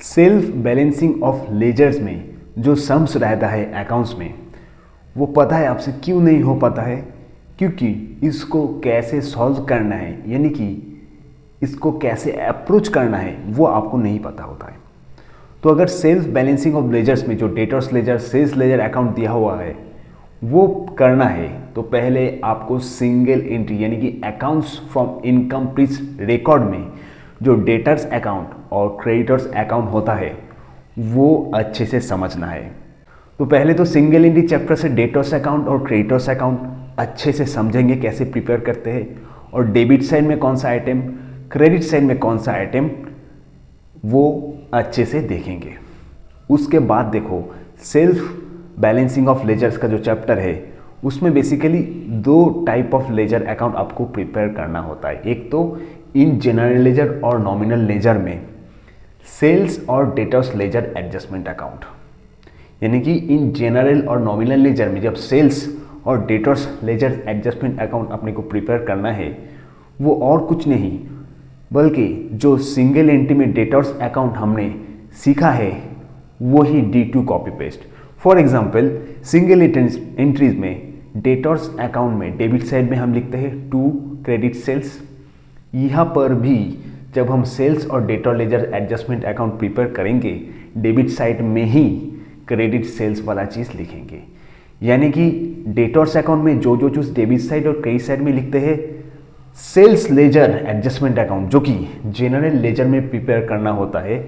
Self balancing of ledgers में जो sums रहता है अकाउंट्स में, वो पता है आपसे क्यों नहीं हो पाता है? क्योंकि इसको कैसे सॉल्व करना है, यानी कि इसको कैसे अप्रोच करना है, वो आपको नहीं पता होता है। तो अगर सेल्फ बैलेंसिंग ऑफ लेजर्स में जो debtors ledger, sales ledger account दिया हुआ है वो करना है, तो पहले आपको सिंगल एंट्री यानी कि अकाउंट्स फ्रॉम इनकम्प्लीट रिकॉर्ड में जो डेटर्स अकाउंट और क्रेडिटर्स अकाउंट होता है वो अच्छे से समझना है। तो पहले तो सिंगल एंट्री चैप्टर से डेटर्स अकाउंट और क्रेडिटर्स अकाउंट अच्छे से समझेंगे कैसे प्रिपेयर करते हैं, और डेबिट साइड में कौन सा आइटम, क्रेडिट साइड में कौन सा आइटम, वो अच्छे से देखेंगे। उसके बाद देखो सेल्फ बैलेंसिंग ऑफ लेजर्स का जो चैप्टर है उसमें बेसिकली दो टाइप ऑफ लेजर अकाउंट आपको प्रिपेयर करना होता है। एक तो इन जनरल लेजर और नॉमिनल लेजर में सेल्स और डेटर्स लेजर एडजस्टमेंट अकाउंट, यानी कि इन जनरल और नॉमिनल लेजर में जब सेल्स और डेटर्स लेजर एडजस्टमेंट अकाउंट अपने को प्रिपेयर करना है, वो और कुछ नहीं बल्कि जो सिंगल एंट्री में डेटर्स अकाउंट हमने सीखा है वही D2 copy paste. For example single entries में डेटर्स अकाउंट में डेबिट साइड में हम लिखते हैं 2 क्रेडिट सेल्स। यहाँ पर भी जब हम सेल्स और debtor ledger adjustment account prepare करेंगे डेबिट साइड में ही क्रेडिट सेल्स वाला चीज़ लिखेंगे, यानी कि डेटर्स अकाउंट में जो चीज़ डेबिट साइड और क्रेडिट साइड में लिखते हैं, सेल्स लेजर एडजस्टमेंट अकाउंट जो कि जनरल लेजर में प्रिपेयर करना होता है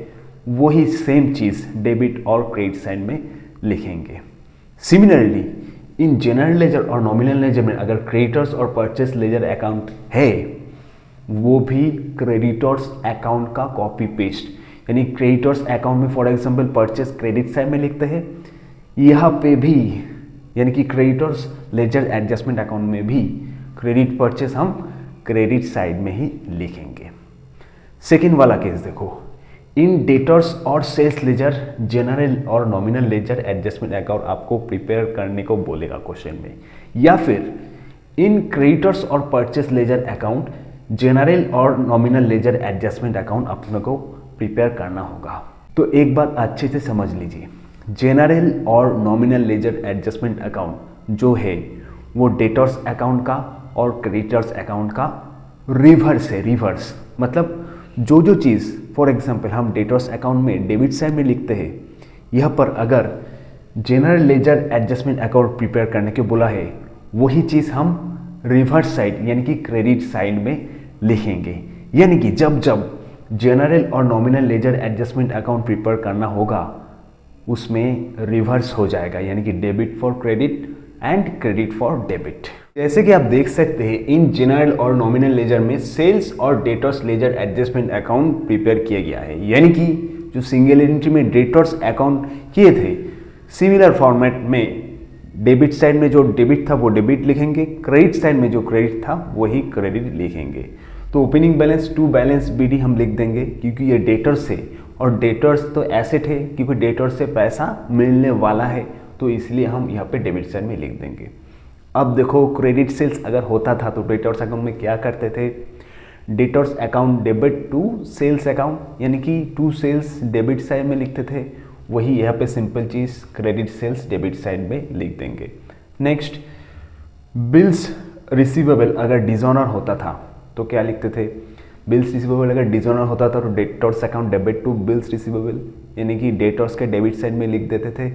वही सेम चीज़ डेबिट और क्रेडिट साइड में लिखेंगे। सिमिलरली इन जनरल लेजर और नॉमिनल लेजर में अगर क्रेडिटर्स और परचेस लेजर अकाउंट है वो भी क्रेडिटर्स अकाउंट का कॉपी पेस्ट, यानी क्रेडिटर्स अकाउंट में for example purchase credit side में लिखते हैं, यहाँ पे भी यानी कि क्रेडिटर्स लेजर एडजस्टमेंट अकाउंट में भी क्रेडिट परचेस हम क्रेडिट साइड में ही लिखेंगे। सेकेंड वाला केस देखो, इन डेटर्स और सेल्स लेजर जनरल और नॉमिनल लेजर एडजस्टमेंट अकाउंट आपको प्रिपेयर करने को बोलेगा क्वेश्चन में, या फिर इन क्रेडिटर्स और परचेस लेजर अकाउंट जनरल और नॉमिनल लेजर एडजस्टमेंट अकाउंट अपने को प्रिपेयर करना होगा। तो एक बात अच्छे से समझ लीजिए, जनरल और नॉमिनल लेजर एडजस्टमेंट अकाउंट जो है वो डेटर्स अकाउंट का और क्रेडिटर्स अकाउंट का रिवर्स है। रिवर्स मतलब जो चीज़ फॉर एग्जांपल हम डेटर्स अकाउंट में डेबिट साइड में लिखते हैं, यह पर अगर general ledger adjustment account prepare करने के बोला है वही चीज़ हम रिवर्स साइड यानी कि क्रेडिट साइड में लिखेंगे। यानी कि जब जनरल और nominal ledger adjustment account prepare करना होगा उसमें रिवर्स हो जाएगा, यानी कि debit for credit and credit for debit. जैसे कि आप देख सकते हैं इन जनरल और नॉमिनल लेजर में सेल्स और debtors ledger adjustment account prepare किया गया है, यानी कि जो सिंगल एंट्री में डेटर्स अकाउंट किए थे सिमिलर फॉर्मेट में डेबिट साइड में जो डेबिट था वो डेबिट लिखेंगे, क्रेडिट साइड में जो क्रेडिट था वही क्रेडिट लिखेंगे। तो opening balance to balance BD हम लिख देंगे क्योंकि ये डेटर्स है और डेटर्स तो एसेट है, क्योंकि डेटर्स से पैसा मिलने वाला है तो इसलिए हम यहाँ पे डेबिट साइड में लिख देंगे। अब देखो क्रेडिट सेल्स अगर होता था तो डेटर्स अकाउंट में क्या करते थे, debtors account debit to sales account, यानी कि टू सेल्स डेबिट साइड में लिखते थे, वही यहाँ पे सिंपल चीज़ क्रेडिट सेल्स डेबिट साइड में लिख देंगे। नेक्स्ट बिल्स रिसीवेबल अगर डिसऑनर होता था तो क्या लिखते थे, बिल्स रिसीवेबल अगर डिसऑनर होता था तो debtors account debit to bills receivable, यानी कि डेटर्स के डेबिट साइड में लिख देते थे।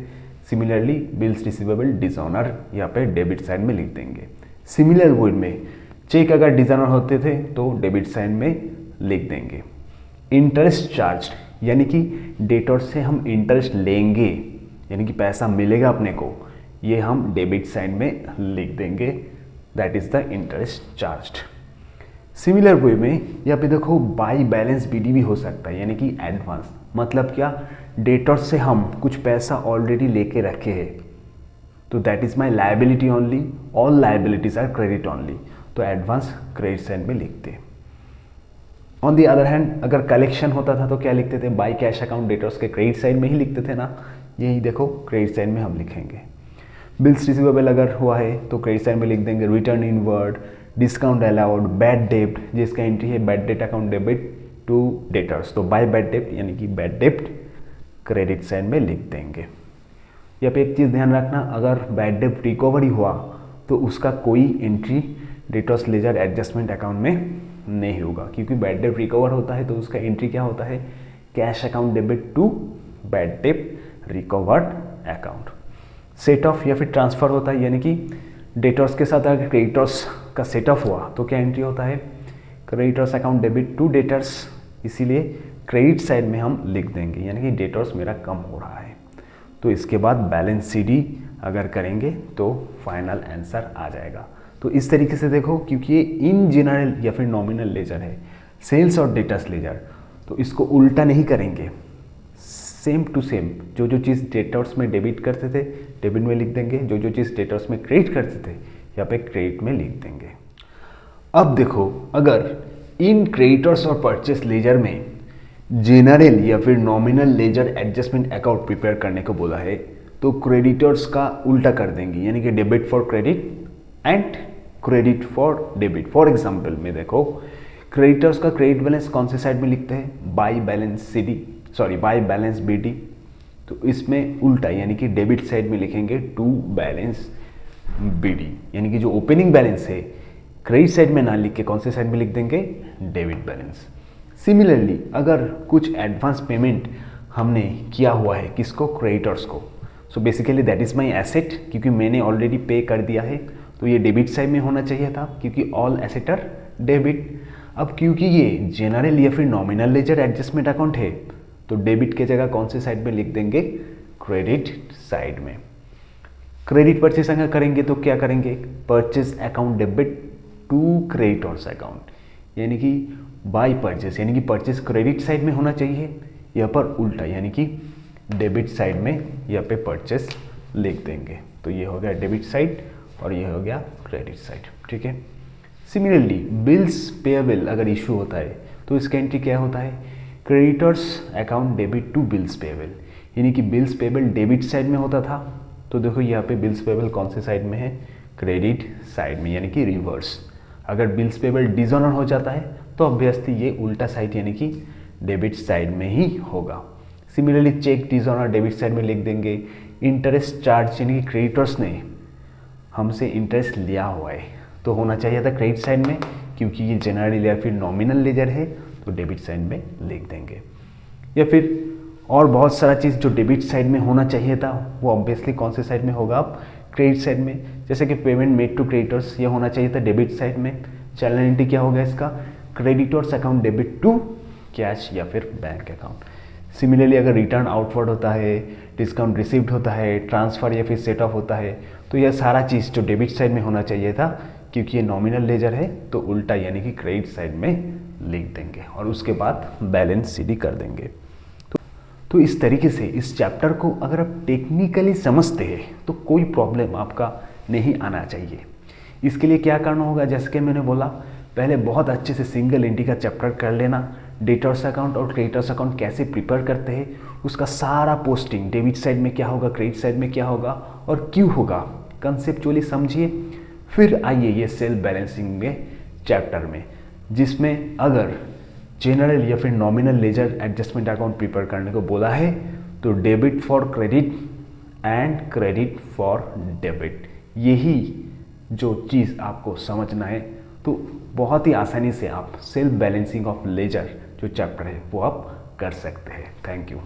सिमिलरली बिल्स रिसीवेबल डिसऑनर यहाँ पे डेबिट साइड में लिख देंगे। सिमिलर वे में चेक अगर डिसऑनर होते थे तो डेबिट साइड में लिख देंगे। इंटरेस्ट चार्ज यानी कि डेटर से हम इंटरेस्ट लेंगे, यानी कि पैसा मिलेगा अपने को, ये हम डेबिट साइड में लिख देंगे, that is the interest charged. Similar way में यहाँ पे देखो बाई बैलेंस BD भी हो सकता है, यानी कि एडवांस मतलब क्या, डेटर से हम कुछ पैसा ऑलरेडी लेके रखे हैं तो that is my liability only, all liabilities are credit only, तो एडवांस क्रेडिट साइड में लिखते हैं। ऑन दी अदर हैंड अगर कलेक्शन होता था तो क्या लिखते थे, बाई कैश अकाउंट डेटर्स के क्रेडिट साइड में ही लिखते थे ना, यही देखो क्रेडिट साइड में हम लिखेंगे। बिल्स रिसीवेबल अगर हुआ है तो क्रेडिट साइड में लिख देंगे return inward, discount allowed, bad डेब्ट जिसका एंट्री है bad debt account debit, to debtors, तो बाय बैड डेब्ट यानी कि बैड डेब्ट क्रेडिट साइड में लिख देंगे। यहाँ पे एक चीज़ ध्यान रखना, अगर बैड डेब्ट रिकवरी हुआ तो उसका कोई entry debtors ledger adjustment account में नहीं होगा, क्योंकि बैड डेब्ट रिकवर होता है तो उसका एंट्री क्या होता है, cash account debit to bad डेब्ट रिकवर्ड अकाउंट। सेट ऑफ या फिर ट्रांसफ़र होता है, यानी कि डेटर्स के साथ अगर क्रेडिटर्स का सेट ऑफ हुआ तो क्या एंट्री होता है, creditors account debit to debtors, इसीलिए क्रेडिट साइड में हम लिख देंगे, यानी कि डेटर्स मेरा कम हो रहा है। तो इसके बाद बैलेंस सीडी अगर करेंगे तो फाइनल आंसर आ जाएगा। तो इस तरीके से देखो, क्योंकि ये इन जनरल या फिर नॉमिनल लेजर है, सेल्स और डेटर्स लेजर, तो इसको उल्टा नहीं करेंगे, सेम टू सेम जो जो चीज़ डेटर्स में डेबिट करते थे डेबिट में लिख देंगे, जो जो चीज़ डेटर्स में क्रेडिट करते थे यहाँ पे क्रेडिट में लिख देंगे। अब देखो, अगर इन क्रेडिटर्स और परचेस लेजर में जनरल या फिर nominal ledger adjustment account prepare करने को बोला है तो क्रेडिटर्स का उल्टा कर देंगे, यानी कि debit for credit and credit for debit. For example में देखो, क्रेडिटर्स का क्रेडिट बैलेंस कौन से साइड में लिखते हैं, बाय बैलेंस बीडी, तो इसमें उल्टा यानी कि डेबिट साइड में लिखेंगे टू बैलेंस बीडी, यानी कि जो ओपनिंग बैलेंस है क्रेडिट साइड में ना लिख के कौन से साइड में लिख देंगे, डेबिट बैलेंस। सिमिलरली अगर कुछ एडवांस पेमेंट हमने किया हुआ है किसको, क्रेडिटर्स को, so basically that is my asset, क्योंकि मैंने ऑलरेडी पे कर दिया है तो ये डेबिट साइड में होना चाहिए था, क्योंकि ऑल एसेट आर डेबिट। अब क्योंकि ये जनरल या फिर नॉमिनल लेजर एडजस्टमेंट अकाउंट है तो डेबिट के जगह कौन से साइड में लिख देंगे, क्रेडिट साइड में। क्रेडिट परचेस अगर करेंगे तो क्या करेंगे, purchase account debit to creditors account, यानी कि बाय परचेस, यानी कि परचेस क्रेडिट साइड में होना चाहिए, यहाँ पर उल्टा यानी कि डेबिट साइड में यहाँ पे परचेस लिख देंगे। तो ये हो गया डेबिट साइड और ये हो गया क्रेडिट साइड, ठीक है। सिमिलरली बिल्स पेएबल अगर इशू होता है तो इसका एंट्री क्या होता है, creditors account debit to bills payable, यानी कि बिल्स पेएबल डेबिट साइड में होता था, तो देखो यहाँ पे बिल्स पेएबल कौन से साइड में है, क्रेडिट साइड में, यानी कि रिवर्स। अगर बिल्स पेएबल डिसऑनर हो जाता है तो ऑब्वियसली ये उल्टा साइड यानी कि डेबिट साइड में ही होगा। Similarly cheque dishonour debit side में लिख देंगे। इंटरेस्ट चार्ज यानी कि क्रेडिटर्स ने हमसे इंटरेस्ट लिया हुआ है तो होना चाहिए था क्रेडिट साइड में, क्योंकि ये जनरल या फिर नॉमिनल लेजर है तो डेबिट साइड में लिख देंगे। या फिर और बहुत सारा चीज़ जो डेबिट साइड में होना चाहिए था वो ऑब्वियसली कौन से साइड में होगा, आप क्रेडिट साइड में। जैसे कि पेमेंट मेड टू क्रेडिटर्स, ये होना चाहिए था डेबिट साइड में। चैनल एंट्री क्या होगा इसका, creditors account debit to cash या फिर बैंक अकाउंट। सिमिलरली अगर रिटर्न आउटवर्ड होता है, डिस्काउंट रिसीव्ड होता है, ट्रांसफ़र या फिर सेट ऑफ होता है तो यह सारा चीज़ जो डेबिट साइड में होना चाहिए था, क्योंकि ये नॉमिनल लेजर है तो उल्टा यानी कि क्रेडिट साइड में लिख देंगे और उसके बाद बैलेंस सीडी कर देंगे। तो इस तरीके से इस चैप्टर को अगर आप टेक्निकली समझते हैं तो कोई प्रॉब्लम आपका नहीं आना चाहिए। इसके लिए क्या करना होगा, जैसे कि मैंने बोला पहले बहुत अच्छे से सिंगल एंट्री का चैप्टर कर लेना, डेटर्स अकाउंट और क्रेडिटर्स अकाउंट कैसे प्रिपेयर करते हैं, उसका सारा पोस्टिंग डेबिट साइड में क्या होगा, क्रेडिट साइड में क्या होगा और क्यों होगा, कंसेप्चुअली समझिए। फिर आइए ये सेल्फ बैलेंसिंग में चैप्टर में, जिसमें अगर जनरल या फिर nominal ledger adjustment account prepare करने को बोला है तो debit for credit and credit for debit, यही जो चीज़ आपको समझना है तो बहुत ही आसानी से आप सेल्फ बैलेंसिंग ऑफ लेजर जो चैप्टर है वो आप कर सकते हैं। Thank you.